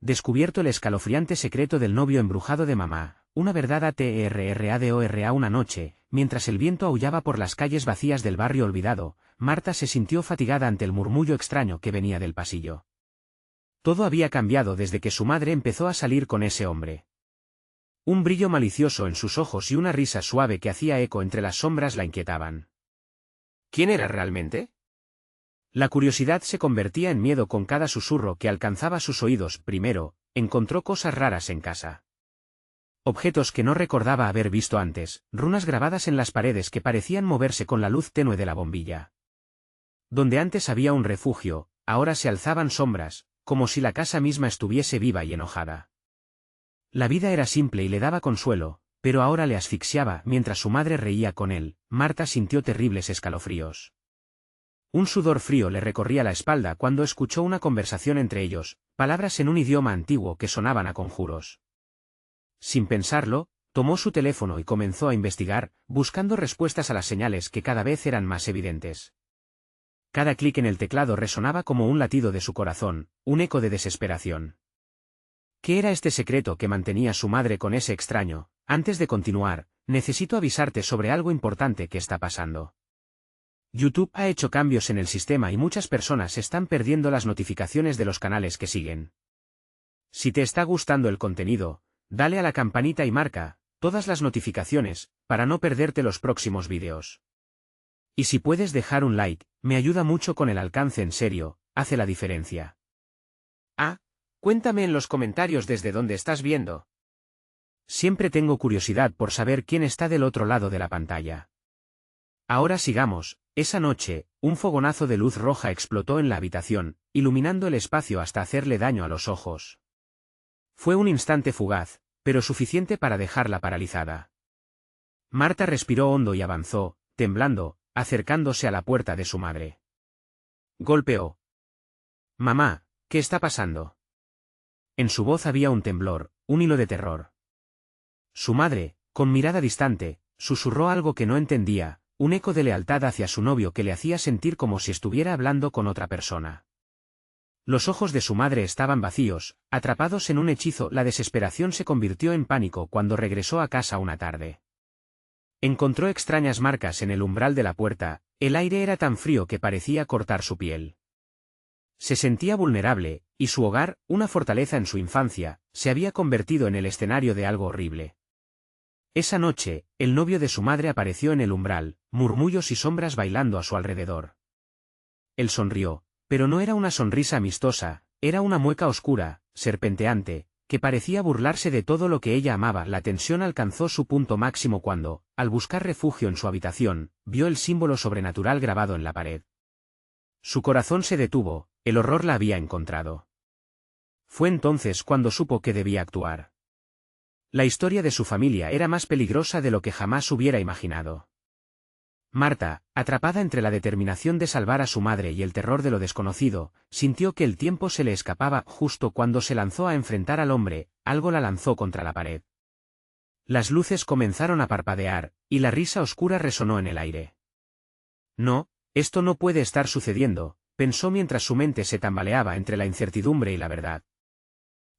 descubierto el escalofriante secreto del novio embrujado de mamá, una verdad aterradora. Una noche, mientras el viento aullaba por las calles vacías del barrio olvidado, Marta se sintió fatigada ante el murmullo extraño que venía del pasillo. Todo había cambiado desde que su madre empezó a salir con ese hombre. Un brillo malicioso en sus ojos y una risa suave que hacía eco entre las sombras la inquietaban. ¿Quién era realmente? La curiosidad se convertía en miedo con cada susurro que alcanzaba sus oídos. Primero, encontró cosas raras en casa. Objetos que no recordaba haber visto antes, runas grabadas en las paredes que parecían moverse con la luz tenue de la bombilla. Donde antes había un refugio, ahora se alzaban sombras, como si la casa misma estuviese viva y enojada. La vida era simple y le daba consuelo, pero ahora le asfixiaba. Mientras su madre reía con él, Marta sintió terribles escalofríos. Un sudor frío le recorría la espalda cuando escuchó una conversación entre ellos, palabras en un idioma antiguo que sonaban a conjuros. Sin pensarlo, tomó su teléfono y comenzó a investigar, buscando respuestas a las señales que cada vez eran más evidentes. Cada clic en el teclado resonaba como un latido de su corazón, un eco de desesperación. ¿Qué era este secreto que mantenía su madre con ese extraño? Antes de continuar, necesito avisarte sobre algo importante que está pasando. YouTube ha hecho cambios en el sistema y muchas personas están perdiendo las notificaciones de los canales que siguen. Si te está gustando el contenido, dale a la campanita y marca todas las notificaciones, para no perderte los próximos vídeos. Y si puedes dejar un like, me ayuda mucho con el alcance. En serio, hace la diferencia. Cuéntame en los comentarios desde dónde estás viendo. Siempre tengo curiosidad por saber quién está del otro lado de la pantalla. Ahora sigamos. Esa noche, un fogonazo de luz roja explotó en la habitación, iluminando el espacio hasta hacerle daño a los ojos. Fue un instante fugaz, pero suficiente para dejarla paralizada. Marta respiró hondo y avanzó, temblando, acercándose a la puerta de su madre. Golpeó. Mamá, ¿qué está pasando? En su voz había un temblor, un hilo de terror. Su madre, con mirada distante, susurró algo que no entendía, un eco de lealtad hacia su novio que le hacía sentir como si estuviera hablando con otra persona. Los ojos de su madre estaban vacíos, atrapados en un hechizo. La desesperación se convirtió en pánico cuando regresó a casa una tarde. Encontró extrañas marcas en el umbral de la puerta, el aire era tan frío que parecía cortar su piel. Se sentía vulnerable, y su hogar, una fortaleza en su infancia, se había convertido en el escenario de algo horrible. Esa noche, el novio de su madre apareció en el umbral, murmullos y sombras bailando a su alrededor. Él sonrió, pero no era una sonrisa amistosa, era una mueca oscura, serpenteante, que parecía burlarse de todo lo que ella amaba. La tensión alcanzó su punto máximo cuando, al buscar refugio en su habitación, vio el símbolo sobrenatural grabado en la pared. Su corazón se detuvo, el horror la había encontrado. Fue entonces cuando supo que debía actuar. La historia de su familia era más peligrosa de lo que jamás hubiera imaginado. Marta, atrapada entre la determinación de salvar a su madre y el terror de lo desconocido, sintió que el tiempo se le escapaba. Justo cuando se lanzó a enfrentar al hombre, algo la lanzó contra la pared. Las luces comenzaron a parpadear, y la risa oscura resonó en el aire. No, esto no puede estar sucediendo, pensó mientras su mente se tambaleaba entre la incertidumbre y la verdad.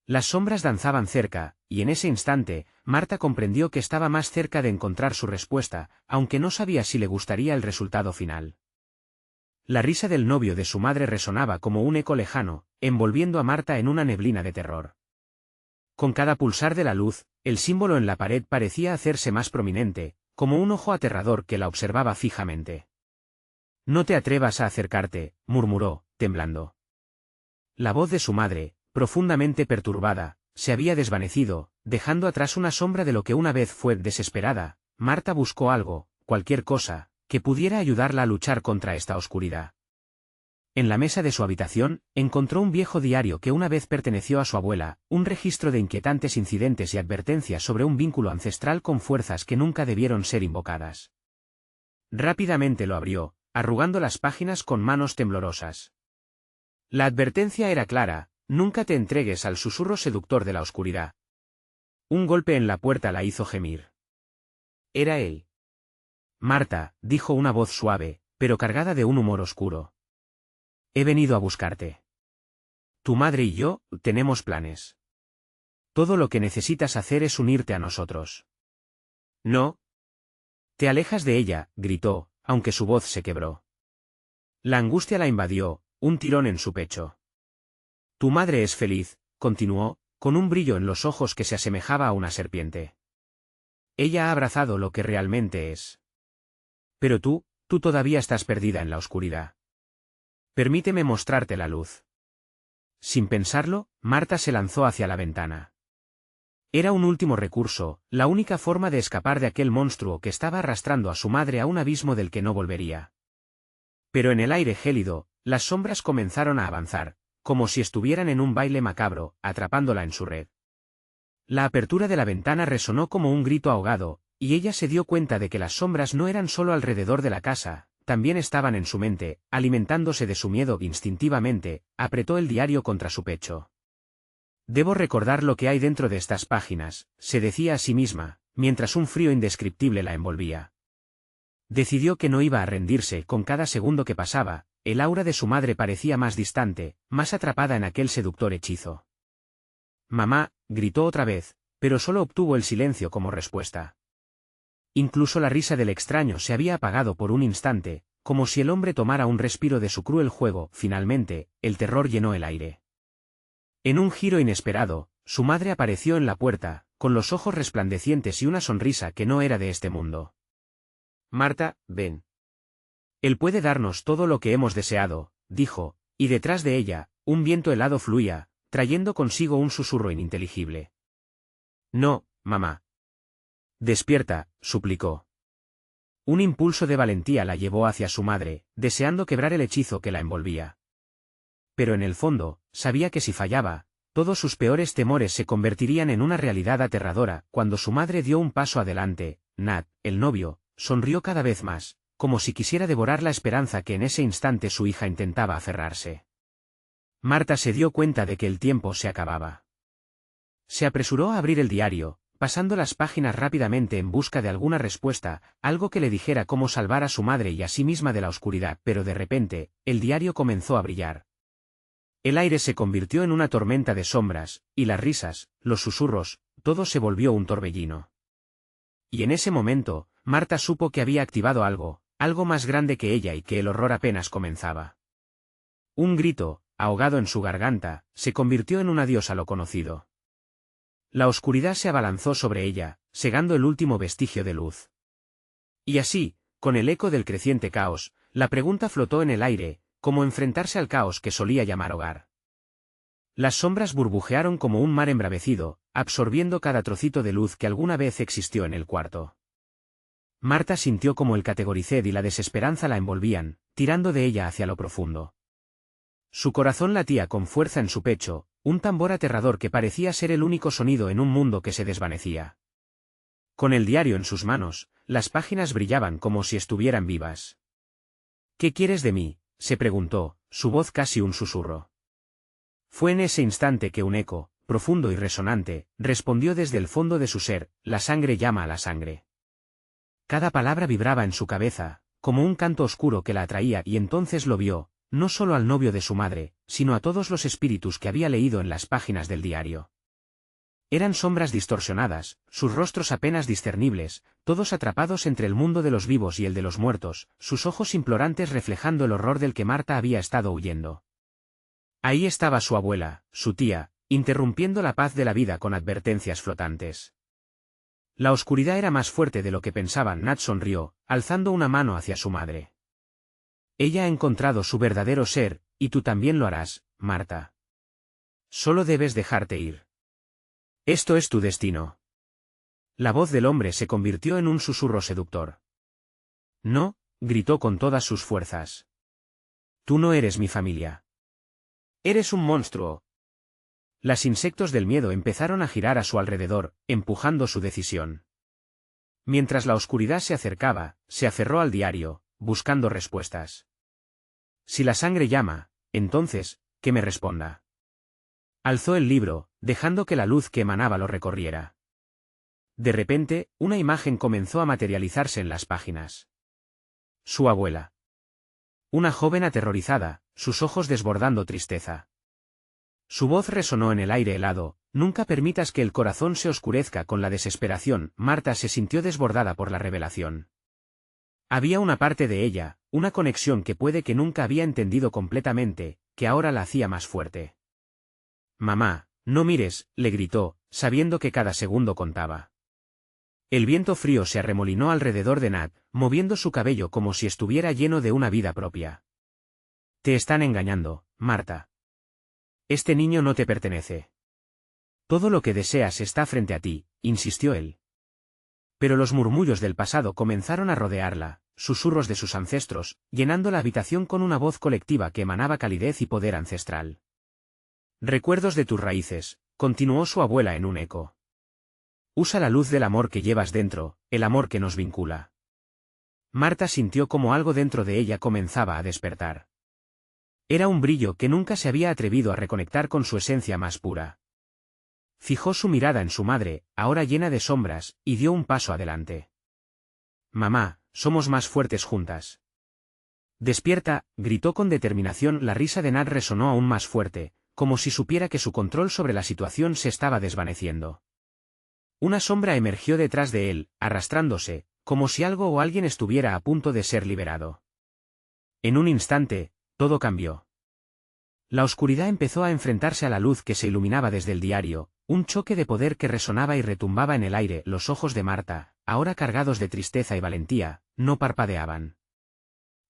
Las sombras danzaban cerca, y en ese instante, Marta comprendió que estaba más cerca de encontrar su respuesta, aunque no sabía si le gustaría el resultado final. La risa del novio de su madre resonaba como un eco lejano, envolviendo a Marta en una neblina de terror. Con cada pulsar de la luz, el símbolo en la pared parecía hacerse más prominente, como un ojo aterrador que la observaba fijamente. No te atrevas a acercarte, murmuró, temblando. La voz de su madre, profundamente perturbada, se había desvanecido, dejando atrás una sombra de lo que una vez fue. Desesperada, Marta buscó algo, cualquier cosa, que pudiera ayudarla a luchar contra esta oscuridad. En la mesa de su habitación, encontró un viejo diario que una vez perteneció a su abuela, un registro de inquietantes incidentes y advertencias sobre un vínculo ancestral con fuerzas que nunca debieron ser invocadas. Rápidamente lo abrió, arrugando las páginas con manos temblorosas. La advertencia era clara: nunca te entregues al susurro seductor de la oscuridad. Un golpe en la puerta la hizo gemir. Era él. Marta, dijo una voz suave, pero cargada de un humor oscuro. He venido a buscarte. Tu madre y yo, tenemos planes. Todo lo que necesitas hacer es unirte a nosotros. No. Te alejas de ella, gritó, aunque su voz se quebró. La angustia la invadió, un tirón en su pecho. Tu madre es feliz, continuó, con un brillo en los ojos que se asemejaba a una serpiente. Ella ha abrazado lo que realmente es. Pero tú todavía estás perdida en la oscuridad. Permíteme mostrarte la luz. Sin pensarlo, Marta se lanzó hacia la ventana. Era un último recurso, la única forma de escapar de aquel monstruo que estaba arrastrando a su madre a un abismo del que no volvería. Pero en el aire gélido, las sombras comenzaron a avanzar, como si estuvieran en un baile macabro, atrapándola en su red. La apertura de la ventana resonó como un grito ahogado, y ella se dio cuenta de que las sombras no eran solo alrededor de la casa, también estaban en su mente, alimentándose de su miedo. Instintivamente, apretó el diario contra su pecho. Debo recordar lo que hay dentro de estas páginas, se decía a sí misma, mientras un frío indescriptible la envolvía. Decidió que no iba a rendirse. Con cada segundo que pasaba, el aura de su madre parecía más distante, más atrapada en aquel seductor hechizo. Mamá, gritó otra vez, pero solo obtuvo el silencio como respuesta. Incluso la risa del extraño se había apagado por un instante, como si el hombre tomara un respiro de su cruel juego. Finalmente, el terror llenó el aire. En un giro inesperado, su madre apareció en la puerta, con los ojos resplandecientes y una sonrisa que no era de este mundo. Marta, ven. Él puede darnos todo lo que hemos deseado, dijo, y detrás de ella, un viento helado fluía, trayendo consigo un susurro ininteligible. No, mamá. Despierta, suplicó. Un impulso de valentía la llevó hacia su madre, deseando quebrar el hechizo que la envolvía. Pero en el fondo, sabía que si fallaba, todos sus peores temores se convertirían en una realidad aterradora. Cuando su madre dio un paso adelante, Nat, el novio, sonrió cada vez más, como si quisiera devorar la esperanza que en ese instante su hija intentaba aferrarse. Marta se dio cuenta de que el tiempo se acababa. Se apresuró a abrir el diario, pasando las páginas rápidamente en busca de alguna respuesta, algo que le dijera cómo salvar a su madre y a sí misma de la oscuridad. Pero de repente, el diario comenzó a brillar. El aire se convirtió en una tormenta de sombras, y las risas, los susurros, todo se volvió un torbellino. Y en ese momento, Marta supo que había activado algo más grande que ella y que el horror apenas comenzaba. Un grito, ahogado en su garganta, se convirtió en un adiós a lo conocido. La oscuridad se abalanzó sobre ella, cegando el último vestigio de luz. Y así, con el eco del creciente caos, la pregunta flotó en el aire, como enfrentarse al caos que solía llamar hogar. Las sombras burbujearon como un mar embravecido, absorbiendo cada trocito de luz que alguna vez existió en el cuarto. Marta sintió como el categoriced y la desesperanza la envolvían, tirando de ella hacia lo profundo. Su corazón latía con fuerza en su pecho, un tambor aterrador que parecía ser el único sonido en un mundo que se desvanecía. Con el diario en sus manos, las páginas brillaban como si estuvieran vivas. ¿Qué quieres de mí?, se preguntó, su voz casi un susurro. Fue en ese instante que un eco, profundo y resonante, respondió desde el fondo de su ser: la sangre llama a la sangre. Cada palabra vibraba en su cabeza, como un canto oscuro que la atraía, y entonces lo vio, no solo al novio de su madre, sino a todos los espíritus que había leído en las páginas del diario. Eran sombras distorsionadas, sus rostros apenas discernibles, todos atrapados entre el mundo de los vivos y el de los muertos, sus ojos implorantes reflejando el horror del que Marta había estado huyendo. Ahí estaba su abuela, su tía, interrumpiendo la paz de la vida con advertencias flotantes. La oscuridad era más fuerte de lo que pensaban. Nat sonrió, alzando una mano hacia su madre. Ella ha encontrado su verdadero ser, y tú también lo harás, Marta. Solo debes dejarte ir. Esto es tu destino. La voz del hombre se convirtió en un susurro seductor. No, gritó con todas sus fuerzas. Tú no eres mi familia. Eres un monstruo. Las insectos del miedo empezaron a girar a su alrededor, empujando su decisión. Mientras la oscuridad se acercaba, se aferró al diario, buscando respuestas. Si la sangre llama, entonces, que me responda. Alzó el libro, dejando que la luz que emanaba lo recorriera. De repente, una imagen comenzó a materializarse en las páginas. Su abuela. Una joven aterrorizada, sus ojos desbordando tristeza. Su voz resonó en el aire helado: nunca permitas que el corazón se oscurezca con la desesperación. Marta se sintió desbordada por la revelación. Había una parte de ella, una conexión que puede que nunca había entendido completamente, que ahora la hacía más fuerte. «Mamá, no mires», le gritó, sabiendo que cada segundo contaba. El viento frío se arremolinó alrededor de Nat, moviendo su cabello como si estuviera lleno de una vida propia. «Te están engañando, Marta. Este niño no te pertenece. Todo lo que deseas está frente a ti», insistió él. Pero los murmullos del pasado comenzaron a rodearla, susurros de sus ancestros, llenando la habitación con una voz colectiva que emanaba calidez y poder ancestral. «Recuerdos de tus raíces», continuó su abuela en un eco. «Usa la luz del amor que llevas dentro, el amor que nos vincula». Marta sintió como algo dentro de ella comenzaba a despertar. Era un brillo que nunca se había atrevido a reconectar con su esencia más pura. Fijó su mirada en su madre, ahora llena de sombras, y dio un paso adelante. «Mamá, somos más fuertes juntas». «Despierta», gritó con determinación. La risa de Nat resonó aún más fuerte, como si supiera que su control sobre la situación se estaba desvaneciendo. Una sombra emergió detrás de él, arrastrándose, como si algo o alguien estuviera a punto de ser liberado. En un instante, todo cambió. La oscuridad empezó a enfrentarse a la luz que se iluminaba desde el diario, un choque de poder que resonaba y retumbaba en el aire. Los ojos de Marta, ahora cargados de tristeza y valentía, no parpadeaban.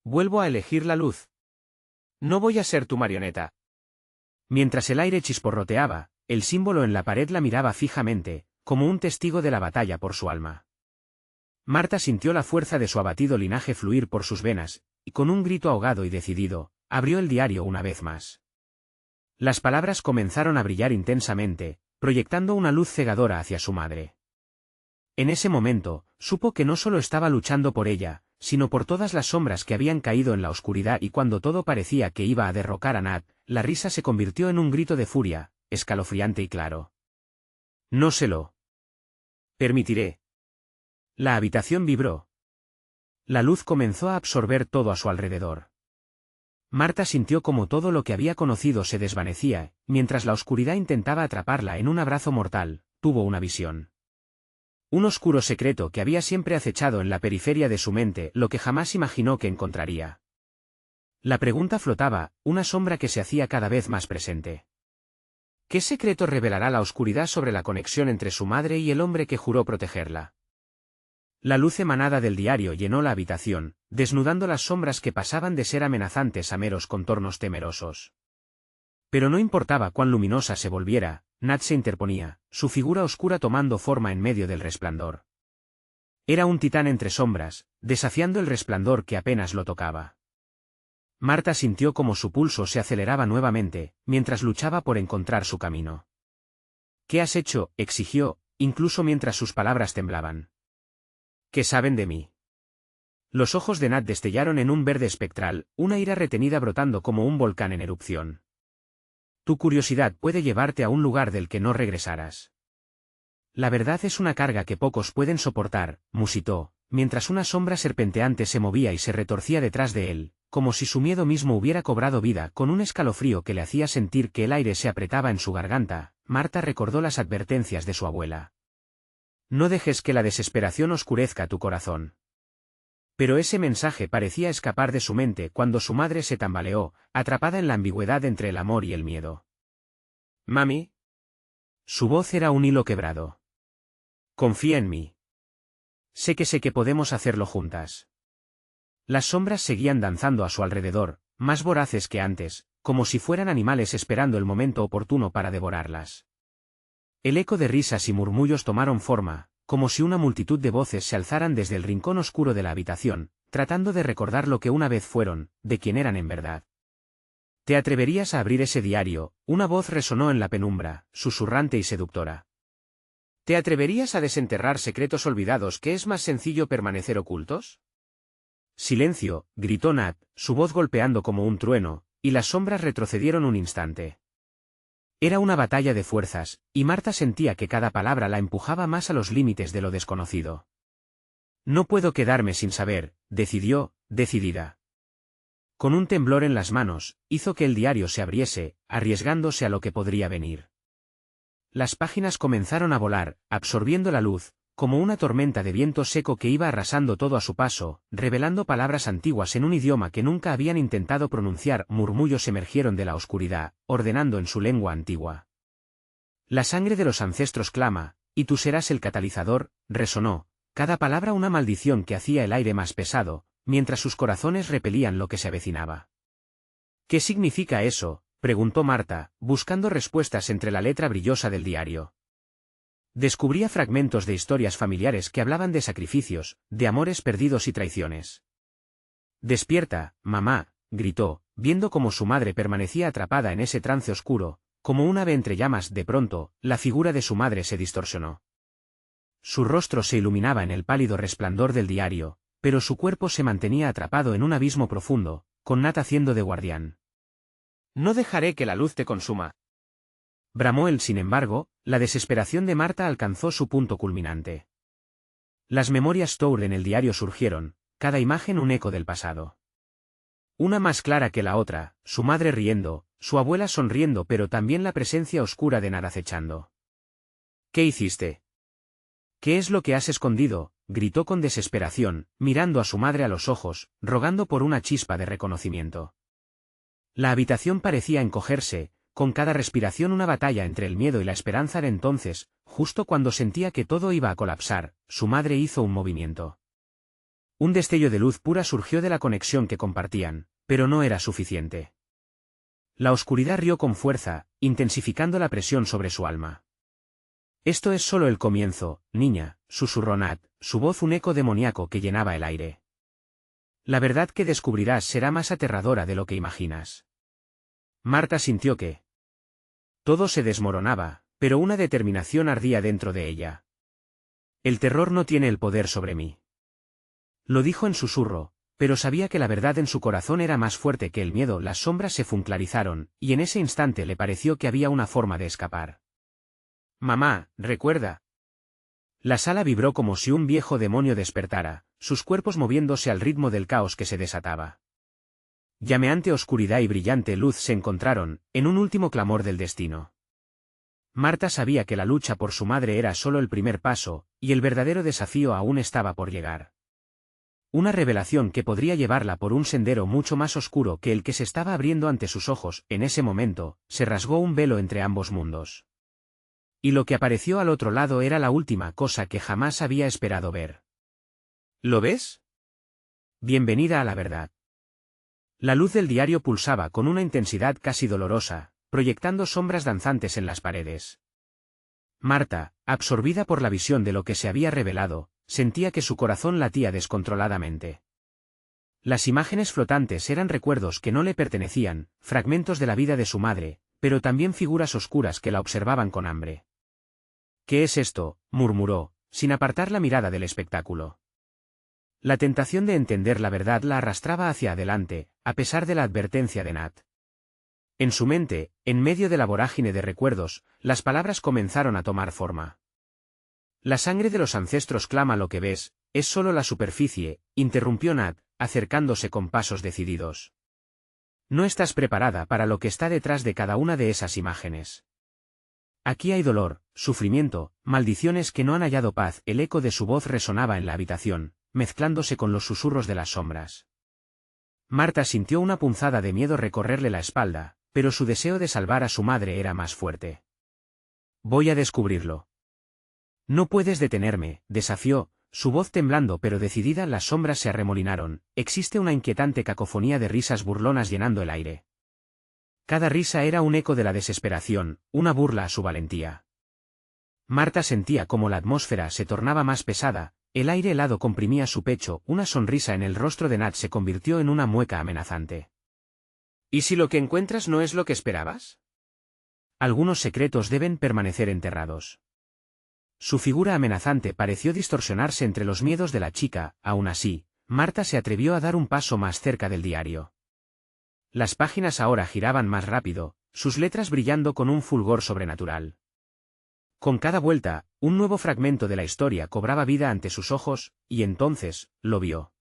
«Vuelvo a elegir la luz. No voy a ser tu marioneta». Mientras el aire chisporroteaba, el símbolo en la pared la miraba fijamente, como un testigo de la batalla por su alma. Marta sintió la fuerza de su abatido linaje fluir por sus venas, y con un grito ahogado y decidido, abrió el diario una vez más. Las palabras comenzaron a brillar intensamente, proyectando una luz cegadora hacia su madre. En ese momento, supo que no solo estaba luchando por ella, sino por todas las sombras que habían caído en la oscuridad, y cuando todo parecía que iba a derrocar a Nat, la risa se convirtió en un grito de furia, escalofriante y claro. «No se lo permitiré». La habitación vibró. La luz comenzó a absorber todo a su alrededor. Marta sintió como todo lo que había conocido se desvanecía, mientras la oscuridad intentaba atraparla en un abrazo mortal. Tuvo una visión. Un oscuro secreto que había siempre acechado en la periferia de su mente, lo que jamás imaginó que encontraría. La pregunta flotaba, una sombra que se hacía cada vez más presente. ¿Qué secreto revelará la oscuridad sobre la conexión entre su madre y el hombre que juró protegerla? La luz emanada del diario llenó la habitación, desnudando las sombras que pasaban de ser amenazantes a meros contornos temerosos. Pero no importaba cuán luminosa se volviera, Nat se interponía, su figura oscura tomando forma en medio del resplandor. Era un titán entre sombras, desafiando el resplandor que apenas lo tocaba. Marta sintió como su pulso se aceleraba nuevamente, mientras luchaba por encontrar su camino. «¿Qué has hecho?», exigió, incluso mientras sus palabras temblaban. «¿Qué saben de mí?». Los ojos de Nat destellaron en un verde espectral, una ira retenida brotando como un volcán en erupción. «Tu curiosidad puede llevarte a un lugar del que no regresarás. La verdad es una carga que pocos pueden soportar», musitó, mientras una sombra serpenteante se movía y se retorcía detrás de él, como si su miedo mismo hubiera cobrado vida. Con un escalofrío que le hacía sentir que el aire se apretaba en su garganta, Marta recordó las advertencias de su abuela. «No dejes que la desesperación oscurezca tu corazón». Pero ese mensaje parecía escapar de su mente cuando su madre se tambaleó, atrapada en la ambigüedad entre el amor y el miedo. «Mami». Su voz era un hilo quebrado. «Confía en mí. Sé que podemos hacerlo juntas». Las sombras seguían danzando a su alrededor, más voraces que antes, como si fueran animales esperando el momento oportuno para devorarlas. El eco de risas y murmullos tomaron forma, como si una multitud de voces se alzaran desde el rincón oscuro de la habitación, tratando de recordar lo que una vez fueron, de quién eran en verdad. «¿Te atreverías a abrir ese diario?», una voz resonó en la penumbra, susurrante y seductora. «¿Te atreverías a desenterrar secretos olvidados que es más sencillo permanecer ocultos?». «Silencio», gritó Nat, su voz golpeando como un trueno, y las sombras retrocedieron un instante. Era una batalla de fuerzas, y Marta sentía que cada palabra la empujaba más a los límites de lo desconocido. «No puedo quedarme sin saber», decidió, decidida. Con un temblor en las manos, hizo que el diario se abriese, arriesgándose a lo que podría venir. Las páginas comenzaron a volar, absorbiendo la luz, como una tormenta de viento seco que iba arrasando todo a su paso, revelando palabras antiguas en un idioma que nunca habían intentado pronunciar. Murmullos emergieron de la oscuridad, ordenando en su lengua antigua. La sangre de los ancestros clama, y tú serás el catalizador, resonó, cada palabra una maldición que hacía el aire más pesado, mientras sus corazones repelían lo que se avecinaba. ¿Qué significa eso?, preguntó Marta, buscando respuestas entre la letra brillosa del diario. Descubría fragmentos de historias familiares que hablaban de sacrificios, de amores perdidos y traiciones. «Despierta, mamá», gritó, viendo cómo su madre permanecía atrapada en ese trance oscuro, como un ave entre llamas. De pronto, la figura de su madre se distorsionó. Su rostro se iluminaba en el pálido resplandor del diario, pero su cuerpo se mantenía atrapado en un abismo profundo, con Nat haciendo de guardián. «No dejaré que la luz te consuma», bramó él. Sin embargo, la desesperación de Marta alcanzó su punto culminante. Las memorias Tour en el diario surgieron, cada imagen un eco del pasado. Una más clara que la otra, su madre riendo, su abuela sonriendo, pero también la presencia oscura de Nat acechando. «¿Qué hiciste? ¿Qué es lo que has escondido?», gritó con desesperación, mirando a su madre a los ojos, rogando por una chispa de reconocimiento. La habitación parecía encogerse, con cada respiración una batalla entre el miedo y la esperanza. De entonces, justo cuando sentía que todo iba a colapsar, su madre hizo un movimiento. Un destello de luz pura surgió de la conexión que compartían, pero no era suficiente. La oscuridad rió con fuerza, intensificando la presión sobre su alma. «Esto es solo el comienzo, niña», susurró Nat, su voz un eco demoníaco que llenaba el aire. «La verdad que descubrirás será más aterradora de lo que imaginas». Marta sintió que todo se desmoronaba, pero una determinación ardía dentro de ella. «El terror no tiene el poder sobre mí». Lo dijo en susurro, pero sabía que la verdad en su corazón era más fuerte que el miedo. Las sombras se clarizaron, y en ese instante le pareció que había una forma de escapar. «Mamá, recuerda». La sala vibró como si un viejo demonio despertara, sus cuerpos moviéndose al ritmo del caos que se desataba. Llameante oscuridad y brillante luz se encontraron, en un último clamor del destino. Marta sabía que la lucha por su madre era solo el primer paso, y el verdadero desafío aún estaba por llegar. Una revelación que podría llevarla por un sendero mucho más oscuro que el que se estaba abriendo ante sus ojos. En ese momento, se rasgó un velo entre ambos mundos. Y lo que apareció al otro lado era la última cosa que jamás había esperado ver. «¿Lo ves? Bienvenida a la verdad». La luz del diario pulsaba con una intensidad casi dolorosa, proyectando sombras danzantes en las paredes. Marta, absorbida por la visión de lo que se había revelado, sentía que su corazón latía descontroladamente. Las imágenes flotantes eran recuerdos que no le pertenecían, fragmentos de la vida de su madre, pero también figuras oscuras que la observaban con hambre. «¿Qué es esto?», murmuró, sin apartar la mirada del espectáculo. La tentación de entender la verdad la arrastraba hacia adelante, a pesar de la advertencia de Nat. En su mente, en medio de la vorágine de recuerdos, las palabras comenzaron a tomar forma. «La sangre de los ancestros clama. Lo que ves es solo la superficie», interrumpió Nat, acercándose con pasos decididos. «No estás preparada para lo que está detrás de cada una de esas imágenes. Aquí hay dolor, sufrimiento, maldiciones que no han hallado paz». El eco de su voz resonaba en la habitación, mezclándose con los susurros de las sombras. Marta sintió una punzada de miedo recorrerle la espalda, pero su deseo de salvar a su madre era más fuerte. «Voy a descubrirlo». «No puedes detenerme», desafió, su voz temblando pero decidida. Las sombras se arremolinaron, existe una inquietante cacofonía de risas burlonas llenando el aire. Cada risa era un eco de la desesperación, una burla a su valentía. Marta sentía como la atmósfera se tornaba más pesada, el aire helado comprimía su pecho. Una sonrisa en el rostro de Nat se convirtió en una mueca amenazante. «¿Y si lo que encuentras no es lo que esperabas?». «Algunos secretos deben permanecer enterrados». Su figura amenazante pareció distorsionarse entre los miedos de la chica. Aún así, Marta se atrevió a dar un paso más cerca del diario. Las páginas ahora giraban más rápido, sus letras brillando con un fulgor sobrenatural. Con cada vuelta, un nuevo fragmento de la historia cobraba vida ante sus ojos, y entonces, lo vio.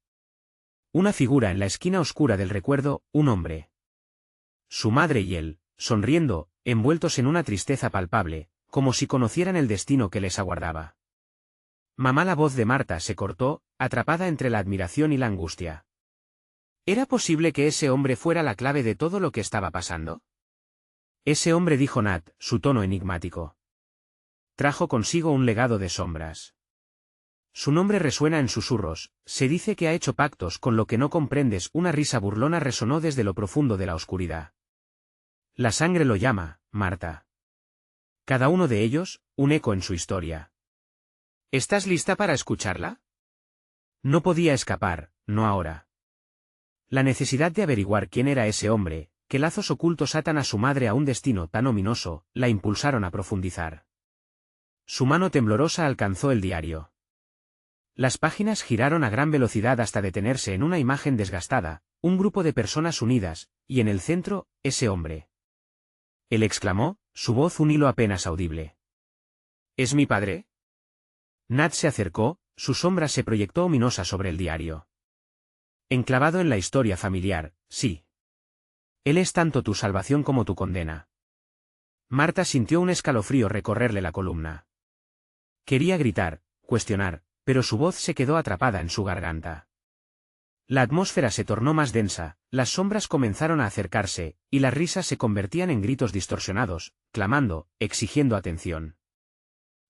Una figura en la esquina oscura del recuerdo, un hombre. Su madre y él, sonriendo, envueltos en una tristeza palpable, como si conocieran el destino que les aguardaba. Mamá, la voz de Marta se cortó, atrapada entre la admiración y la angustia. ¿Era posible que ese hombre fuera la clave de todo lo que estaba pasando? Ese hombre, dijo Nat, su tono enigmático. Trajo consigo un legado de sombras. Su nombre resuena en susurros, se dice que ha hecho pactos con lo que no comprendes. Una risa burlona resonó desde lo profundo de la oscuridad. La sangre lo llama, Marta. Cada uno de ellos, un eco en su historia. ¿Estás lista para escucharla? No podía escapar, no ahora. La necesidad de averiguar quién era ese hombre, qué lazos ocultos atan a su madre a un destino tan ominoso, la impulsaron a profundizar. Su mano temblorosa alcanzó el diario. Las páginas giraron a gran velocidad hasta detenerse en una imagen desgastada, un grupo de personas unidas, y en el centro, ese hombre. Él exclamó, su voz un hilo apenas audible. ¿Es mi padre? Nat se acercó, su sombra se proyectó ominosa sobre el diario. Enclavado en la historia familiar, sí. Él es tanto tu salvación como tu condena. Marta sintió un escalofrío recorrerle la columna. Quería gritar, cuestionar, pero su voz se quedó atrapada en su garganta. La atmósfera se tornó más densa, las sombras comenzaron a acercarse, y las risas se convertían en gritos distorsionados, clamando, exigiendo atención.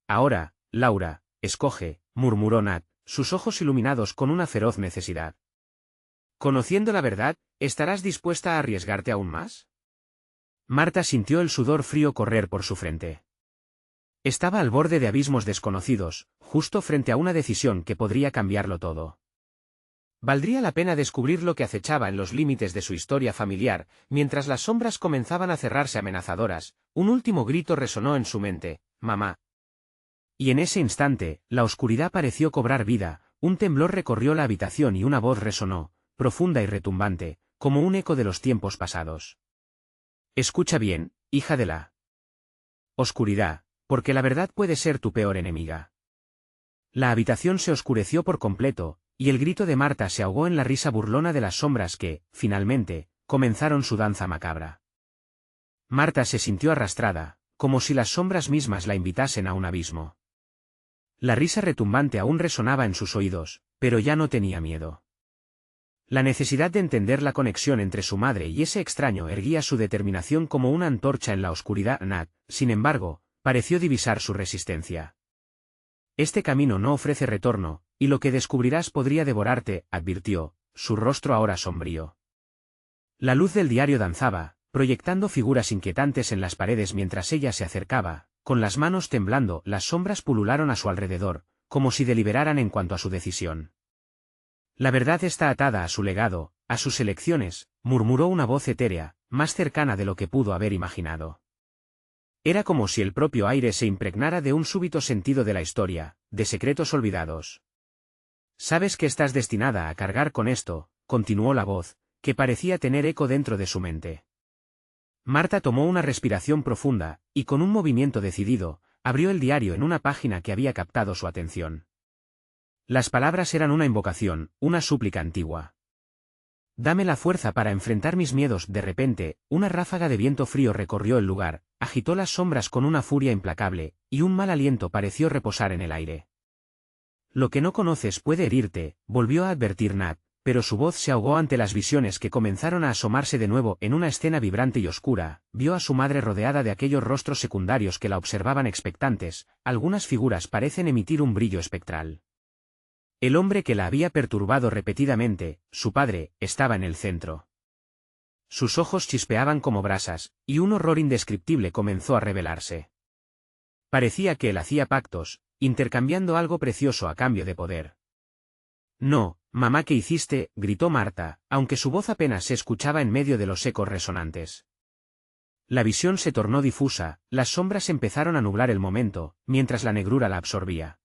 Ahora, Laura, escoge, murmuró Nat, sus ojos iluminados con una feroz necesidad. Conociendo la verdad, ¿estarás dispuesta a arriesgarte aún más? Marta sintió el sudor frío correr por su frente. Estaba al borde de abismos desconocidos, justo frente a una decisión que podría cambiarlo todo. Valdría la pena descubrir lo que acechaba en los límites de su historia familiar. Mientras las sombras comenzaban a cerrarse amenazadoras, un último grito resonó en su mente, «Mamá». Y en ese instante, la oscuridad pareció cobrar vida, un temblor recorrió la habitación y una voz resonó, profunda y retumbante, como un eco de los tiempos pasados. Escucha bien, hija de la oscuridad, porque la verdad puede ser tu peor enemiga. La habitación se oscureció por completo, y el grito de Marta se ahogó en la risa burlona de las sombras que, finalmente, comenzaron su danza macabra. Marta se sintió arrastrada, como si las sombras mismas la invitasen a un abismo. La risa retumbante aún resonaba en sus oídos, pero ya no tenía miedo. La necesidad de entender la conexión entre su madre y ese extraño erguía su determinación como una antorcha en la oscuridad. Nat, sin embargo, pareció divisar su resistencia. Este camino no ofrece retorno, y lo que descubrirás podría devorarte, advirtió, su rostro ahora sombrío. La luz del diario danzaba, proyectando figuras inquietantes en las paredes mientras ella se acercaba, con las manos temblando. Las sombras pulularon a su alrededor, como si deliberaran en cuanto a su decisión. La verdad está atada a su legado, a sus elecciones, murmuró una voz etérea, más cercana de lo que pudo haber imaginado. Era como si el propio aire se impregnara de un súbito sentido de la historia, de secretos olvidados. Sabes que estás destinada a cargar con esto, continuó la voz, que parecía tener eco dentro de su mente. Marta tomó una respiración profunda, y con un movimiento decidido, abrió el diario en una página que había captado su atención. Las palabras eran una invocación, una súplica antigua. Dame la fuerza para enfrentar mis miedos. De repente, una ráfaga de viento frío recorrió el lugar, agitó las sombras con una furia implacable, y un mal aliento pareció reposar en el aire. Lo que no conoces puede herirte, volvió a advertir Nat, pero su voz se ahogó ante las visiones que comenzaron a asomarse de nuevo. En una escena vibrante y oscura, vio a su madre rodeada de aquellos rostros secundarios que la observaban expectantes. Algunas figuras parecen emitir un brillo espectral. El hombre que la había perturbado repetidamente, su padre, estaba en el centro. Sus ojos chispeaban como brasas, y un horror indescriptible comenzó a revelarse. Parecía que él hacía pactos, intercambiando algo precioso a cambio de poder. No, mamá, ¿qué hiciste?, gritó Marta, aunque su voz apenas se escuchaba en medio de los ecos resonantes. La visión se tornó difusa, las sombras empezaron a nublar el momento, mientras la negrura la absorbía.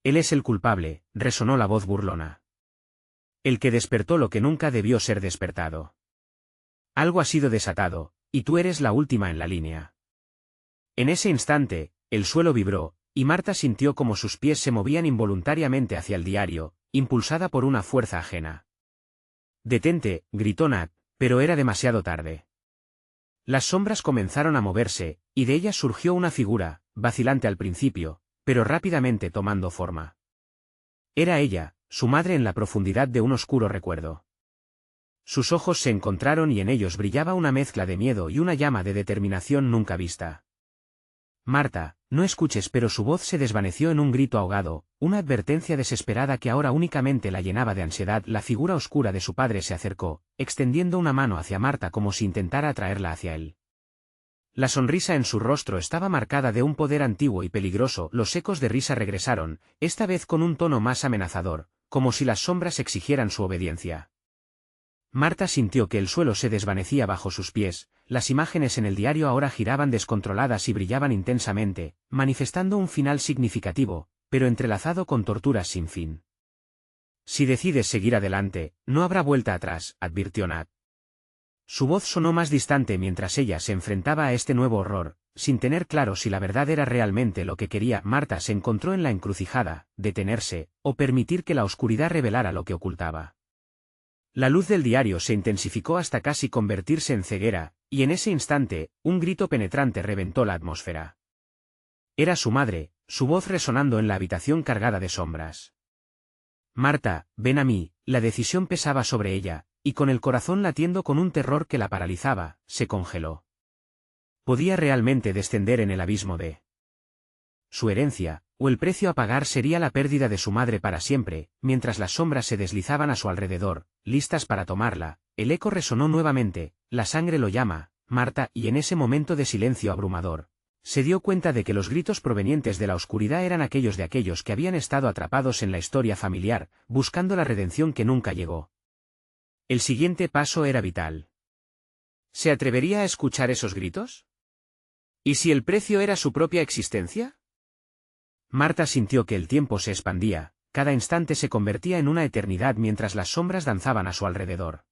Él es el culpable, resonó la voz burlona. El que despertó lo que nunca debió ser despertado. Algo ha sido desatado, y tú eres la última en la línea. En ese instante, el suelo vibró, y Marta sintió como sus pies se movían involuntariamente hacia el diario, impulsada por una fuerza ajena. Detente, gritó Nat, pero era demasiado tarde. Las sombras comenzaron a moverse, y de ellas surgió una figura, vacilante al principio, pero rápidamente tomando forma. Era ella, su madre en la profundidad de un oscuro recuerdo. Sus ojos se encontraron y en ellos brillaba una mezcla de miedo y una llama de determinación nunca vista. Marta, no escuches, pero su voz se desvaneció en un grito ahogado, una advertencia desesperada que ahora únicamente la llenaba de ansiedad. La figura oscura de su padre se acercó, extendiendo una mano hacia Marta como si intentara atraerla hacia él. La sonrisa en su rostro estaba marcada de un poder antiguo y peligroso. Los ecos de risa regresaron, esta vez con un tono más amenazador, como si las sombras exigieran su obediencia. Marta sintió que el suelo se desvanecía bajo sus pies, las imágenes en el diario ahora giraban descontroladas y brillaban intensamente, manifestando un final significativo, pero entrelazado con torturas sin fin. Si decides seguir adelante, no habrá vuelta atrás, advirtió Nat. Su voz sonó más distante mientras ella se enfrentaba a este nuevo horror, sin tener claro si la verdad era realmente lo que quería. Marta se encontró en la encrucijada, detenerse, o permitir que la oscuridad revelara lo que ocultaba. La luz del diario se intensificó hasta casi convertirse en ceguera, y en ese instante, un grito penetrante reventó la atmósfera. Era su madre, su voz resonando en la habitación cargada de sombras. Marta, ven a mí. La decisión pesaba sobre ella, y con el corazón latiendo con un terror que la paralizaba, se congeló. ¿Podía realmente descender en el abismo de su herencia, o el precio a pagar sería la pérdida de su madre para siempre? Mientras las sombras se deslizaban a su alrededor, listas para tomarla, el eco resonó nuevamente, la sangre lo llama, Marta, y en ese momento de silencio abrumador, se dio cuenta de que los gritos provenientes de la oscuridad eran aquellos de aquellos que habían estado atrapados en la historia familiar, buscando la redención que nunca llegó. El siguiente paso era vital. ¿Se atrevería a escuchar esos gritos? ¿Y si el precio era su propia existencia? Marta sintió que el tiempo se expandía, cada instante se convertía en una eternidad mientras las sombras danzaban a su alrededor.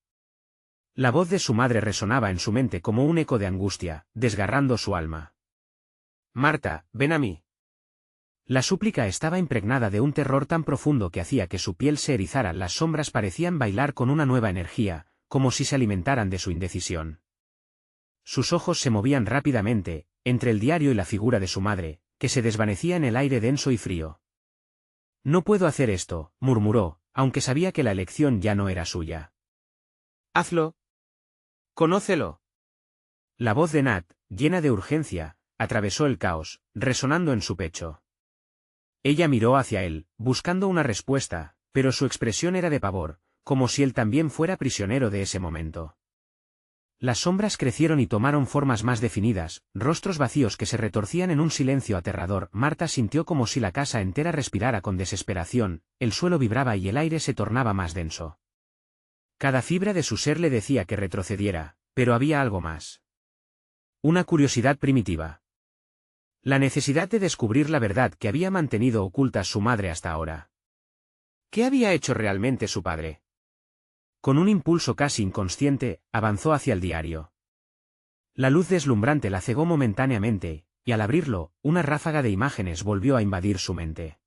La voz de su madre resonaba en su mente como un eco de angustia, desgarrando su alma. Marta, ven a mí. La súplica estaba impregnada de un terror tan profundo que hacía que su piel se erizara. Las sombras parecían bailar con una nueva energía, como si se alimentaran de su indecisión. Sus ojos se movían rápidamente, entre el diario y la figura de su madre, que se desvanecía en el aire denso y frío. No puedo hacer esto, murmuró, aunque sabía que la elección ya no era suya. Hazlo. Conócelo. La voz de Nat, llena de urgencia, atravesó el caos, resonando en su pecho. Ella miró hacia él, buscando una respuesta, pero su expresión era de pavor, como si él también fuera prisionero de ese momento. Las sombras crecieron y tomaron formas más definidas, rostros vacíos que se retorcían en un silencio aterrador. Marta sintió como si la casa entera respirara con desesperación, el suelo vibraba y el aire se tornaba más denso. Cada fibra de su ser le decía que retrocediera, pero había algo más. Una curiosidad primitiva. La necesidad de descubrir la verdad que había mantenido oculta su madre hasta ahora. ¿Qué había hecho realmente su padre? Con un impulso casi inconsciente, avanzó hacia el diario. La luz deslumbrante la cegó momentáneamente, y al abrirlo, una ráfaga de imágenes volvió a invadir su mente.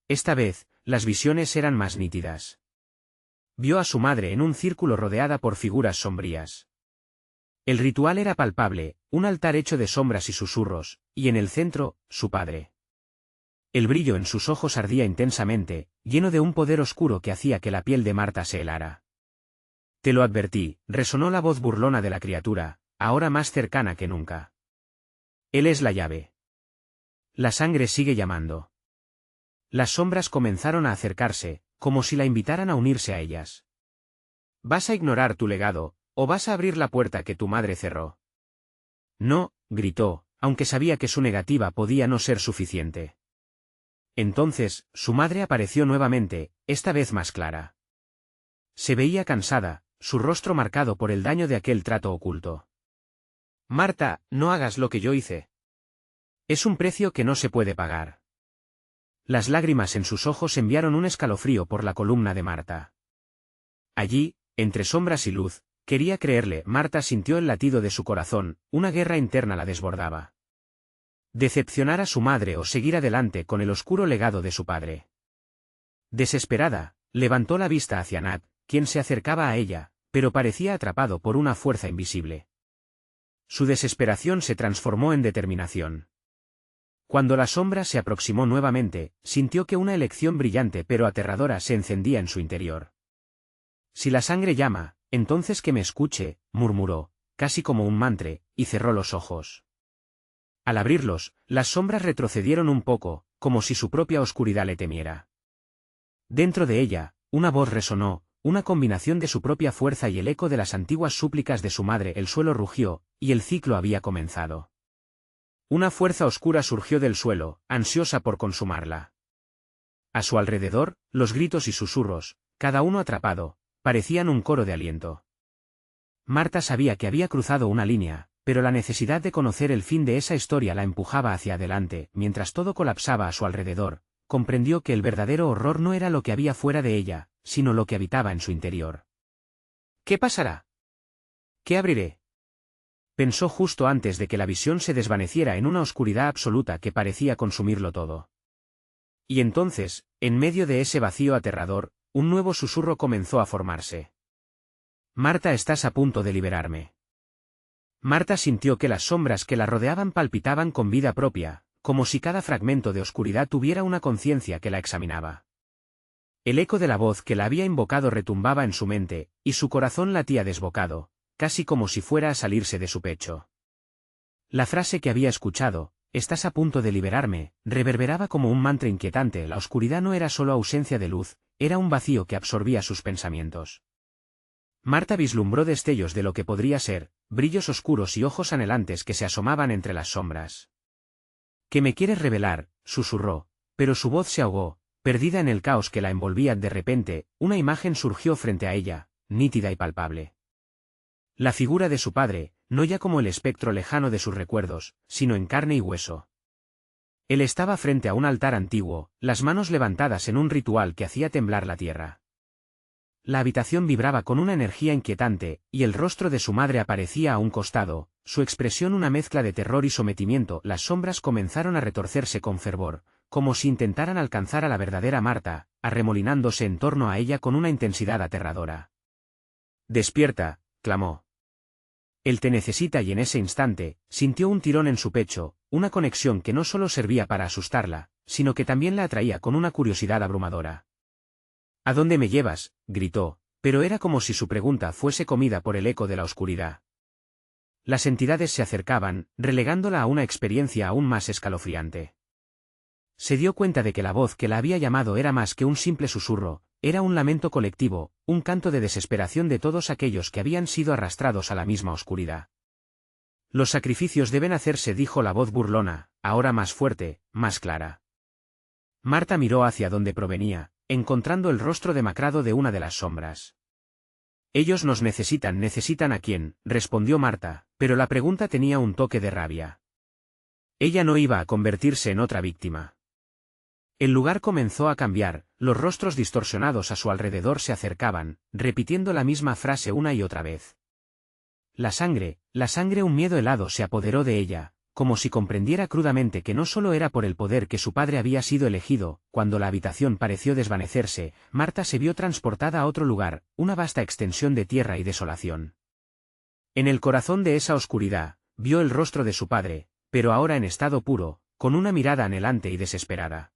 Esta vez, las visiones eran más nítidas. Vio a su madre en un círculo rodeada por figuras sombrías. El ritual era palpable, un altar hecho de sombras y susurros, y en el centro, su padre. El brillo en sus ojos ardía intensamente, lleno de un poder oscuro que hacía que la piel de Marta se helara. Te lo advertí, resonó la voz burlona de la criatura, ahora más cercana que nunca. Él es la llave. La sangre sigue llamando. Las sombras comenzaron a acercarse, como si la invitaran a unirse a ellas. ¿Vas a ignorar tu legado, o vas a abrir la puerta que tu madre cerró? No, gritó, aunque sabía que su negativa podía no ser suficiente. Entonces, su madre apareció nuevamente, esta vez más clara. Se veía cansada, su rostro marcado por el daño de aquel trato oculto. Marta, no hagas lo que yo hice. Es un precio que no se puede pagar. Las lágrimas en sus ojos enviaron un escalofrío por la columna de Marta. Allí, entre sombras y luz, quería creerle. Marta sintió el latido de su corazón, una guerra interna la desbordaba. Decepcionar a su madre o seguir adelante con el oscuro legado de su padre. Desesperada, levantó la vista hacia Nat, quien se acercaba a ella, pero parecía atrapado por una fuerza invisible. Su desesperación se transformó en determinación. Cuando la sombra se aproximó nuevamente, sintió que una elección brillante pero aterradora se encendía en su interior. Si la sangre llama, entonces que me escuche, murmuró, casi como un mantra, y cerró los ojos. Al abrirlos, las sombras retrocedieron un poco, como si su propia oscuridad le temiera. Dentro de ella, una voz resonó, una combinación de su propia fuerza y el eco de las antiguas súplicas de su madre. El suelo rugió, y el ciclo había comenzado. Una fuerza oscura surgió del suelo, ansiosa por consumarla. A su alrededor, los gritos y susurros, cada uno atrapado, parecían un coro de aliento. Marta sabía que había cruzado una línea, pero la necesidad de conocer el fin de esa historia la empujaba hacia adelante. Mientras todo colapsaba a su alrededor, comprendió que el verdadero horror no era lo que había fuera de ella, sino lo que habitaba en su interior. ¿Qué pasará? ¿Qué abriré? Pensó justo antes de que la visión se desvaneciera en una oscuridad absoluta que parecía consumirlo todo. Y entonces, en medio de ese vacío aterrador, un nuevo susurro comenzó a formarse. Marta, estás a punto de liberarme. Marta sintió que las sombras que la rodeaban palpitaban con vida propia, como si cada fragmento de oscuridad tuviera una conciencia que la examinaba. El eco de la voz que la había invocado retumbaba en su mente, y su corazón latía desbocado, casi como si fuera a salirse de su pecho. La frase que había escuchado, estás a punto de liberarme, reverberaba como un mantra inquietante. La oscuridad no era solo ausencia de luz, era un vacío que absorbía sus pensamientos. Marta vislumbró destellos de lo que podría ser, brillos oscuros y ojos anhelantes que se asomaban entre las sombras. ¿Qué me quieres revelar?, susurró, pero su voz se ahogó, perdida en el caos que la envolvía. De repente, una imagen surgió frente a ella, nítida y palpable. La figura de su padre, no ya como el espectro lejano de sus recuerdos, sino en carne y hueso. Él estaba frente a un altar antiguo, las manos levantadas en un ritual que hacía temblar la tierra. La habitación vibraba con una energía inquietante, y el rostro de su madre aparecía a un costado, su expresión una mezcla de terror y sometimiento. Las sombras comenzaron a retorcerse con fervor, como si intentaran alcanzar a la verdadera Marta, arremolinándose en torno a ella con una intensidad aterradora. «Despierta», clamó. «Él te necesita». Y en ese instante, sintió un tirón en su pecho, una conexión que no solo servía para asustarla, sino que también la atraía con una curiosidad abrumadora. «¿A dónde me llevas?», gritó, pero era como si su pregunta fuese comida por el eco de la oscuridad. Las entidades se acercaban, relegándola a una experiencia aún más escalofriante. Se dio cuenta de que la voz que la había llamado era más que un simple susurro, era un lamento colectivo, un canto de desesperación de todos aquellos que habían sido arrastrados a la misma oscuridad. «Los sacrificios deben hacerse», dijo la voz burlona, ahora más fuerte, más clara. Marta miró hacia donde provenía, encontrando el rostro demacrado de una de las sombras. «Ellos nos necesitan». «¿Necesitan a quién?», respondió Marta, pero la pregunta tenía un toque de rabia. Ella no iba a convertirse en otra víctima. El lugar comenzó a cambiar, los rostros distorsionados a su alrededor se acercaban, repitiendo la misma frase una y otra vez. La sangre, un miedo helado se apoderó de ella, como si comprendiera crudamente que no solo era por el poder que su padre había sido elegido. Cuando la habitación pareció desvanecerse, Marta se vio transportada a otro lugar, una vasta extensión de tierra y desolación. En el corazón de esa oscuridad, vio el rostro de su padre, pero ahora en estado puro, con una mirada anhelante y desesperada.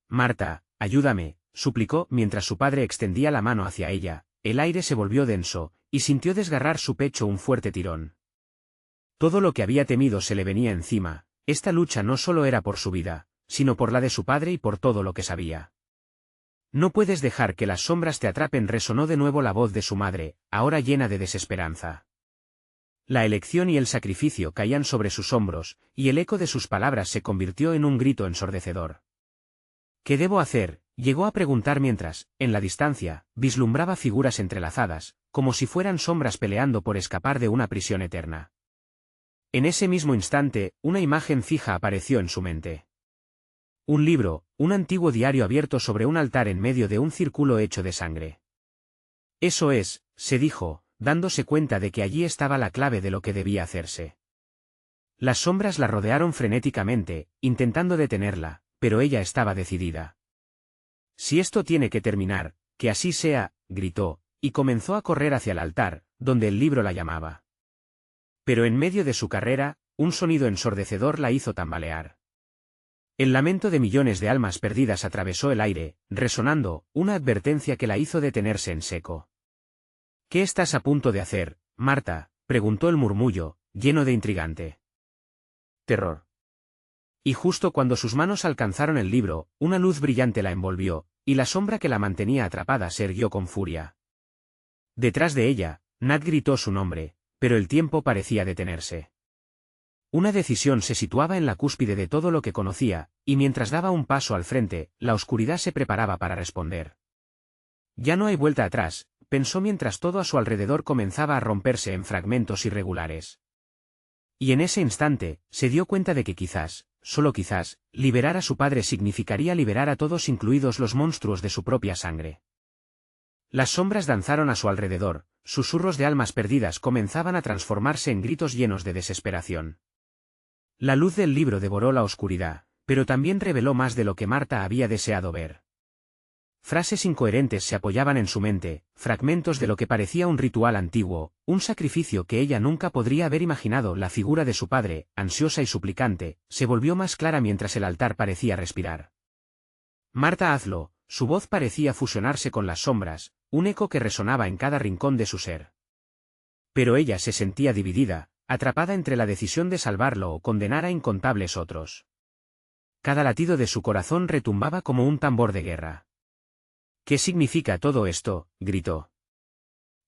«Marta, ayúdame», suplicó mientras su padre extendía la mano hacia ella. El aire se volvió denso, y sintió desgarrar su pecho un fuerte tirón. Todo lo que había temido se le venía encima. Esta lucha no solo era por su vida, sino por la de su padre y por todo lo que sabía. «No puedes dejar que las sombras te atrapen», resonó de nuevo la voz de su madre, ahora llena de desesperanza. La elección y el sacrificio caían sobre sus hombros, y el eco de sus palabras se convirtió en un grito ensordecedor. «¿Qué debo hacer?», llegó a preguntar mientras, en la distancia, vislumbraba figuras entrelazadas, como si fueran sombras peleando por escapar de una prisión eterna. En ese mismo instante, una imagen fija apareció en su mente. Un libro, un antiguo diario abierto sobre un altar en medio de un círculo hecho de sangre. «Eso es», se dijo, dándose cuenta de que allí estaba la clave de lo que debía hacerse. Las sombras la rodearon frenéticamente, intentando detenerla, pero ella estaba decidida. «Si esto tiene que terminar, que así sea», gritó, y comenzó a correr hacia el altar, donde el libro la llamaba. Pero en medio de su carrera, un sonido ensordecedor la hizo tambalear. El lamento de millones de almas perdidas atravesó el aire, resonando, una advertencia que la hizo detenerse en seco. «¿Qué estás a punto de hacer, Marta?», preguntó el murmullo, lleno de intrigante terror. Y justo cuando sus manos alcanzaron el libro, una luz brillante la envolvió, y la sombra que la mantenía atrapada se erguió con furia. Detrás de ella, Nat gritó su nombre, pero el tiempo parecía detenerse. Una decisión se situaba en la cúspide de todo lo que conocía, y mientras daba un paso al frente, la oscuridad se preparaba para responder. Ya no hay vuelta atrás, pensó mientras todo a su alrededor comenzaba a romperse en fragmentos irregulares. Y en ese instante, se dio cuenta de que quizás, solo quizás, liberar a su padre significaría liberar a todos, incluidos los monstruos de su propia sangre. Las sombras danzaron a su alrededor, susurros de almas perdidas comenzaban a transformarse en gritos llenos de desesperación. La luz del libro devoró la oscuridad, pero también reveló más de lo que Marta había deseado ver. Frases incoherentes se apoyaban en su mente, fragmentos de lo que parecía un ritual antiguo, un sacrificio que ella nunca podría haber imaginado. La figura de su padre, ansiosa y suplicante, se volvió más clara mientras el altar parecía respirar. «Marta, hazlo», su voz parecía fusionarse con las sombras, un eco que resonaba en cada rincón de su ser. Pero ella se sentía dividida, atrapada entre la decisión de salvarlo o condenar a incontables otros. Cada latido de su corazón retumbaba como un tambor de guerra. «¿Qué significa todo esto?», gritó.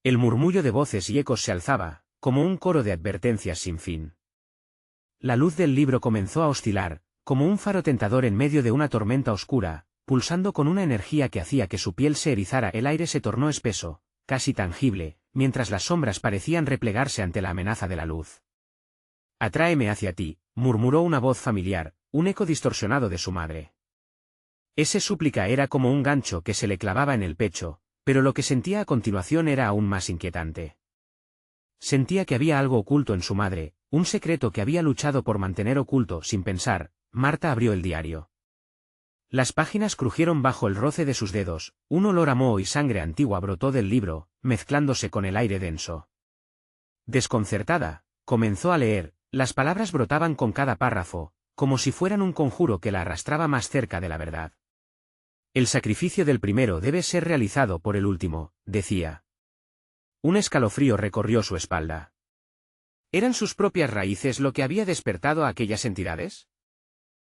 El murmullo de voces y ecos se alzaba, como un coro de advertencias sin fin. La luz del libro comenzó a oscilar, como un faro tentador en medio de una tormenta oscura, pulsando con una energía que hacía que su piel se erizara. El aire se tornó espeso, casi tangible, mientras las sombras parecían replegarse ante la amenaza de la luz. «Atráeme hacia ti», murmuró una voz familiar, un eco distorsionado de su madre. Ese súplica era como un gancho que se le clavaba en el pecho, pero lo que sentía a continuación era aún más inquietante. Sentía que había algo oculto en su madre, un secreto que había luchado por mantener oculto. Sin pensar, Marta abrió el diario. Las páginas crujieron bajo el roce de sus dedos, un olor a moho y sangre antigua brotó del libro, mezclándose con el aire denso. Desconcertada, comenzó a leer, las palabras brotaban con cada párrafo, como si fueran un conjuro que la arrastraba más cerca de la verdad. «El sacrificio del primero debe ser realizado por el último», decía. Un escalofrío recorrió su espalda. ¿Eran sus propias raíces lo que había despertado a aquellas entidades?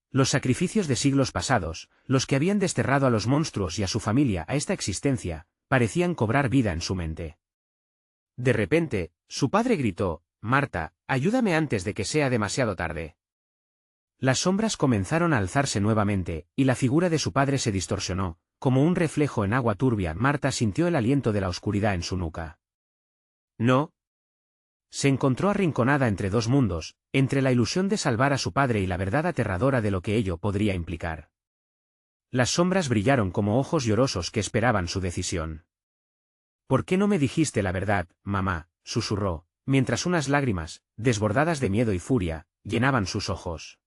Los sacrificios de siglos pasados, los que habían desterrado a los monstruos y a su familia a esta existencia, parecían cobrar vida en su mente. De repente, su padre gritó: «Marta, ayúdame antes de que sea demasiado tarde». Las sombras comenzaron a alzarse nuevamente, y la figura de su padre se distorsionó, como un reflejo en agua turbia. Marta sintió el aliento de la oscuridad en su nuca. «No». Se encontró arrinconada entre dos mundos, entre la ilusión de salvar a su padre y la verdad aterradora de lo que ello podría implicar. Las sombras brillaron como ojos llorosos que esperaban su decisión. «¿Por qué no me dijiste la verdad, mamá?», susurró, mientras unas lágrimas, desbordadas de miedo y furia, llenaban sus ojos.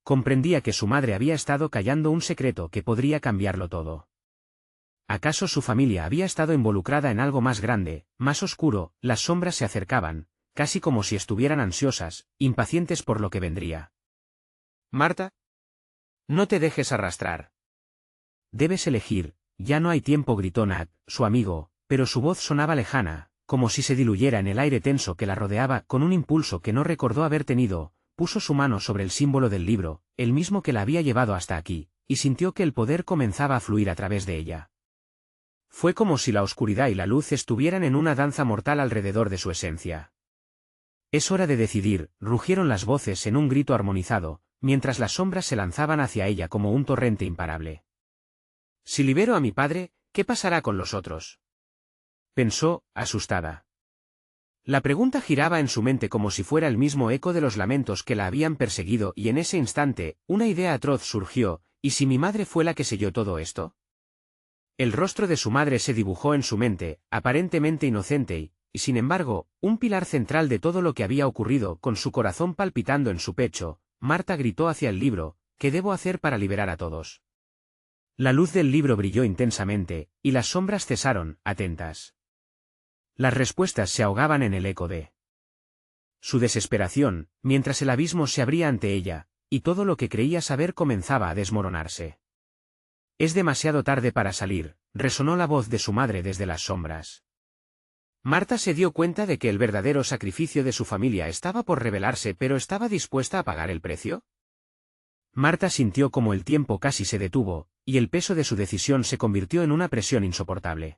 Comprendía que su madre había estado callando un secreto que podría cambiarlo todo. ¿Acaso su familia había estado involucrada en algo más grande, más oscuro? Las sombras se acercaban, casi como si estuvieran ansiosas, impacientes por lo que vendría. «Marta, no te dejes arrastrar. Debes elegir, ya no hay tiempo», gritó Nat, su amigo, pero su voz sonaba lejana, como si se diluyera en el aire tenso que la rodeaba. Con un impulso que no recordó haber tenido, puso su mano sobre el símbolo del libro, el mismo que la había llevado hasta aquí, y sintió que el poder comenzaba a fluir a través de ella. Fue como si la oscuridad y la luz estuvieran en una danza mortal alrededor de su esencia. «Es hora de decidir», rugieron las voces en un grito armonizado, mientras las sombras se lanzaban hacia ella como un torrente imparable. «Si libero a mi padre, ¿qué pasará con los otros?», pensó, asustada. La pregunta giraba en su mente como si fuera el mismo eco de los lamentos que la habían perseguido, y en ese instante, una idea atroz surgió: ¿y si mi madre fue la que selló todo esto? El rostro de su madre se dibujó en su mente, aparentemente inocente y, sin embargo, un pilar central de todo lo que había ocurrido. Con su corazón palpitando en su pecho, Marta gritó hacia el libro: «¿Qué debo hacer para liberar a todos?». La luz del libro brilló intensamente, y las sombras cesaron, atentas. Las respuestas se ahogaban en el eco de su desesperación, mientras el abismo se abría ante ella, y todo lo que creía saber comenzaba a desmoronarse. «Es demasiado tarde para salir», resonó la voz de su madre desde las sombras. Marta se dio cuenta de que el verdadero sacrificio de su familia estaba por revelarse, pero ¿estaba dispuesta a pagar el precio? Marta sintió como el tiempo casi se detuvo, y el peso de su decisión se convirtió en una presión insoportable.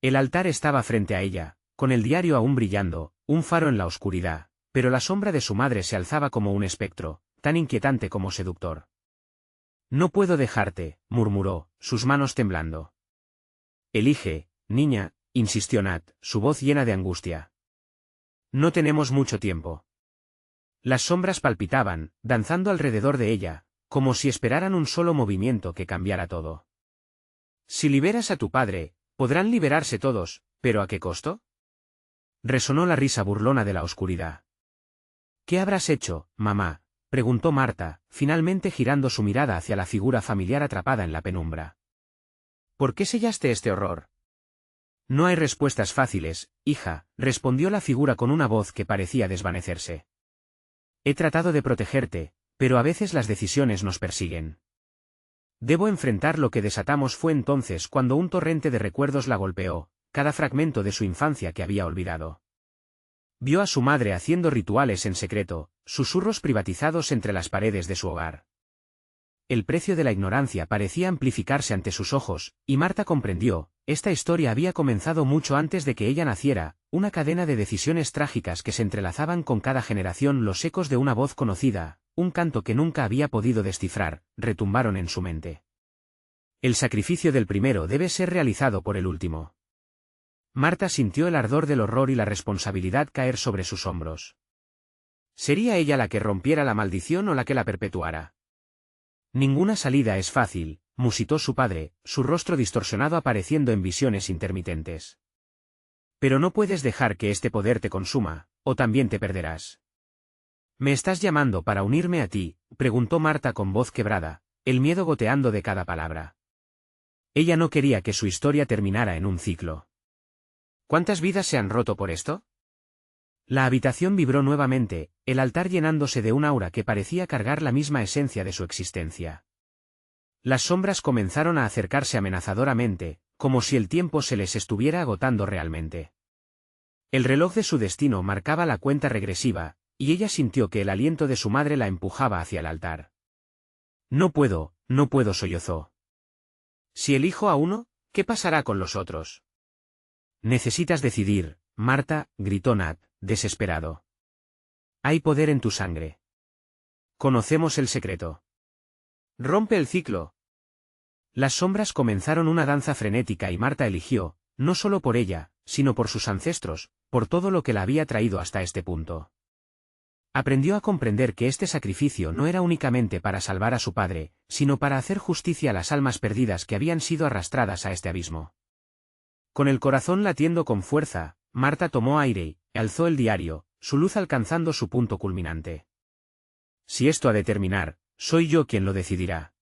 El altar estaba frente a ella, con el diario aún brillando, un faro en la oscuridad, pero la sombra de su madre se alzaba como un espectro, tan inquietante como seductor. «No puedo dejarte», murmuró, sus manos temblando. «Elige, niña», insistió Nat, su voz llena de angustia. «No tenemos mucho tiempo». Las sombras palpitaban, danzando alrededor de ella, como si esperaran un solo movimiento que cambiara todo. «Si liberas a tu padre, podrán liberarse todos, ¿pero a qué costo?», resonó la risa burlona de la oscuridad. «¿Qué habrás hecho, mamá?», preguntó Marta, finalmente girando su mirada hacia la figura familiar atrapada en la penumbra. «¿Por qué sellaste este horror?». «No hay respuestas fáciles, hija», respondió la figura con una voz que parecía desvanecerse. «He tratado de protegerte, pero a veces las decisiones nos persiguen. Debo enfrentar lo que desatamos». Fue entonces cuando un torrente de recuerdos la golpeó, cada fragmento de su infancia que había olvidado. Vio a su madre haciendo rituales en secreto, susurros privatizados entre las paredes de su hogar. El precio de la ignorancia parecía amplificarse ante sus ojos, y Marta comprendió, esta historia había comenzado mucho antes de que ella naciera, una cadena de decisiones trágicas que se entrelazaban con cada generación. Los ecos de una voz conocida, un canto que nunca había podido descifrar, retumbaron en su mente. «El sacrificio del primero debe ser realizado por el último». Marta sintió el ardor del horror y la responsabilidad caer sobre sus hombros. ¿Sería ella la que rompiera la maldición o la que la perpetuara? «Ninguna salida es fácil», musitó su padre, su rostro distorsionado apareciendo en visiones intermitentes. «Pero no puedes dejar que este poder te consuma, o también te perderás». «¿Me estás llamando para unirme a ti?», preguntó Marta con voz quebrada, el miedo goteando de cada palabra. Ella no quería que su historia terminara en un ciclo. «¿Cuántas vidas se han roto por esto?». La habitación vibró nuevamente, el altar llenándose de un aura que parecía cargar la misma esencia de su existencia. Las sombras comenzaron a acercarse amenazadoramente, como si el tiempo se les estuviera agotando realmente. El reloj de su destino marcaba la cuenta regresiva, y ella sintió que el aliento de su madre la empujaba hacia el altar. «No puedo», sollozó. «Si elijo a uno, ¿qué pasará con los otros?». «Necesitas decidir, Marta», gritó Nat, desesperado. «Hay poder en tu sangre. Conocemos el secreto. Rompe el ciclo». Las sombras comenzaron una danza frenética y Marta eligió, no solo por ella, sino por sus ancestros, por todo lo que la había traído hasta este punto. Aprendió a comprender que este sacrificio no era únicamente para salvar a su padre, sino para hacer justicia a las almas perdidas que habían sido arrastradas a este abismo. Con el corazón latiendo con fuerza, Marta tomó aire y alzó el diario, su luz alcanzando su punto culminante. «Si esto ha de terminar, soy yo quien lo decidirá».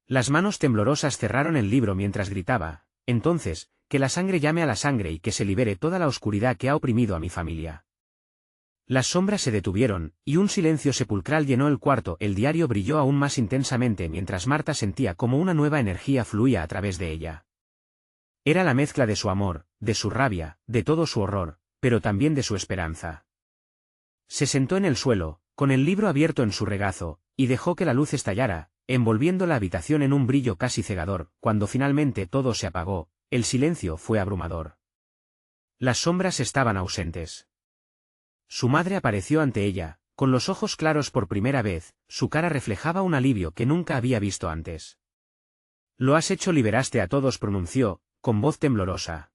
Las manos temblorosas cerraron el libro mientras gritaba, «Entonces, que la sangre llame a la sangre y que se libere toda la oscuridad que ha oprimido a mi familia». Las sombras se detuvieron, y un silencio sepulcral llenó el cuarto. El diario brilló aún más intensamente mientras Marta sentía como una nueva energía fluía a través de ella. Era la mezcla de su amor, de su rabia, de todo su horror, pero también de su esperanza. Se sentó en el suelo, con el libro abierto en su regazo, y dejó que la luz estallara, envolviendo la habitación en un brillo casi cegador. Cuando finalmente todo se apagó, el silencio fue abrumador. Las sombras estaban ausentes. Su madre apareció ante ella, con los ojos claros por primera vez, su cara reflejaba un alivio que nunca había visto antes. «Lo has hecho, liberaste a todos», pronunció, con voz temblorosa.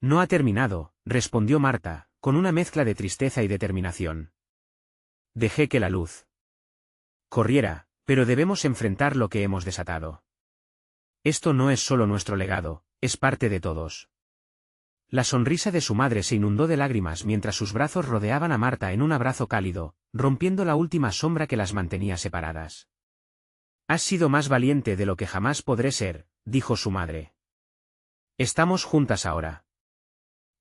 «No ha terminado», respondió Marta, con una mezcla de tristeza y determinación. «Dejé que la luz corriera, pero debemos enfrentar lo que hemos desatado. Esto no es solo nuestro legado, es parte de todos». La sonrisa de su madre se inundó de lágrimas mientras sus brazos rodeaban a Marta en un abrazo cálido, rompiendo la última sombra que las mantenía separadas. Has sido más valiente de lo que jamás podré ser, dijo su madre. Estamos juntas ahora.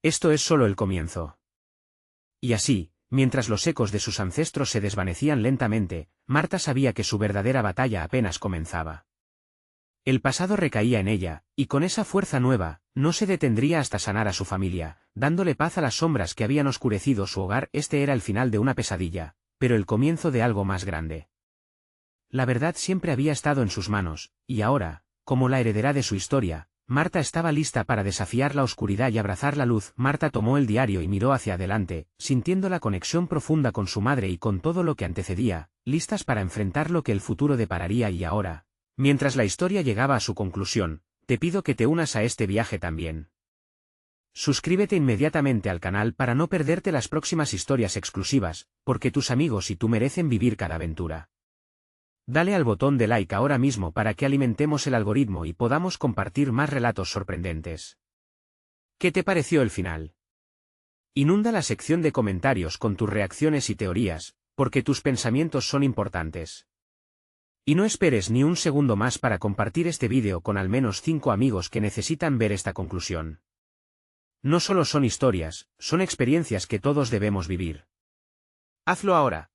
Esto es solo el comienzo. Y así, mientras los ecos de sus ancestros se desvanecían lentamente, Marta sabía que su verdadera batalla apenas comenzaba. El pasado recaía en ella, y con esa fuerza nueva, no se detendría hasta sanar a su familia, dándole paz a las sombras que habían oscurecido su hogar. Este era el final de una pesadilla, pero el comienzo de algo más grande. La verdad siempre había estado en sus manos, y ahora, como la heredera de su historia, Marta estaba lista para desafiar la oscuridad y abrazar la luz. Marta tomó el diario y miró hacia adelante, sintiendo la conexión profunda con su madre y con todo lo que antecedía, listas para enfrentar lo que el futuro depararía. Y ahora, mientras la historia llegaba a su conclusión, te pido que te unas a este viaje también. Suscríbete inmediatamente al canal para no perderte las próximas historias exclusivas, porque tus amigos y tú merecen vivir cada aventura. Dale al botón de like ahora mismo para que alimentemos el algoritmo y podamos compartir más relatos sorprendentes. ¿Qué te pareció el final? Inunda la sección de comentarios con tus reacciones y teorías, porque tus pensamientos son importantes. Y no esperes ni un segundo más para compartir este vídeo con al menos 5 amigos que necesitan ver esta conclusión. No solo son historias, son experiencias que todos debemos vivir. Hazlo ahora.